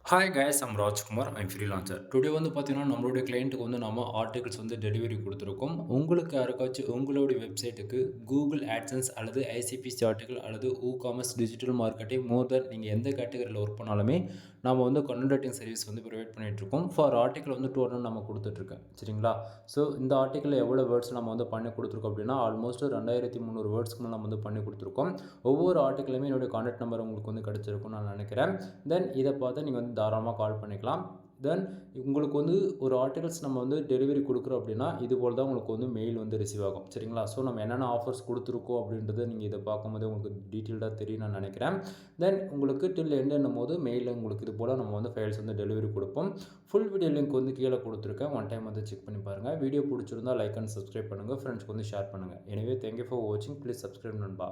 Hi guys I'm Rajkumar I'm freelancer today வந்து பார்த்தீங்கன்னா நம்மளுடைய கிளைண்ட்டுக்கு வந்து நம்ம ஆர்டிகல்ஸ் வந்து டெலிவரி கொடுத்துருக்கோம். உங்களுக்கு யாருக்காச்சும் உங்களுடைய வெப்சைட்டுக்கு கூகுள் ஆட்சன்ஸ் அல்லது ஐசிபிசி ஆர்டிகல் அல்லது காமர்ஸ் டிஜிட்டல் மார்க்கெட்டிங் மோர் தென் நீங்கள் எந்த கேட்டகரியில் ஒர்க் பண்ணாலுமே நம்ம வந்து கண்டென்ட் ரைட்டிங் சர்வீஸ் வந்து ப்ரொவைட் பண்ணிகிட்ருக்கோம். ஃபார் ஆர்டிகல் வந்து 200 நம்ம கொடுத்துட்ருக்கேன் சரிங்களா. ஸோ இந்த ஆர்டிக்கலில் எவ்வளோ வேர்ட்ஸ் நம்ம வந்து பண்ணி கொடுத்துருக்கோம் அப்படின்னா ஆல்மோஸ்ட் 2300 வேர்ட்ஸ்க்கு நம்ம வந்து பண்ணி கொடுத்துருக்கோம். ஒவ்வொரு ஆர்டிக்கலுமே என்னுடைய கான்டாக்ட் நம்பர் உங்களுக்கு வந்து கிடச்சிருக்கும்னு நான் நினைக்கிறேன். தென் இதை பார்த்து நீங்கள் வந்து தாராளமாக கால் பண்ணிக்கலாம். தென் உங்களுக்கு வந்து ஒரு ஆர்டிகல்ஸ் நம்ம வந்து டெலிவரி கொடுக்குறோம் அப்படின்னா இது போல் தான் உங்களுக்கு வந்து மெயில் வந்து ரிசீவ் ஆகும் சரிங்களா. ஸோ நம்ம என்னென்ன ஆஃபர்ஸ் கொடுத்துருக்கோம் அப்படின்றத நீங்கள் இதை பார்க்கும்போது உங்களுக்கு டீட்டெயில்டாக தெரியும் நான் நினைக்கிறேன். தென் உங்களுக்கு டில் எண்டுன்னும் போது மெயிலில் உங்களுக்கு இது போல் நம்ம வந்து ஃபைல்ஸ் வந்து டெலிவரி கொடுப்போம். ஃபுல் வீடியோ லிங்க் வந்து கீழே கொடுத்துருக்கேன். ஒன் டைம் வந்து செக் பண்ணி பாருங்கள். வீடியோ பிடிச்சிருந்தா லைக் அண்ட் சப்ஸ்கிரைப் பண்ணுங்கள். ஃப்ரெண்ட்ஸ்க்கு வந்து ஷேர் பண்ணுங்கள். எனவே தேங்க்யூ ஃபார் வாட்சிங். ப்ளீஸ் சப்ஸ்கிரைப் நண்பா.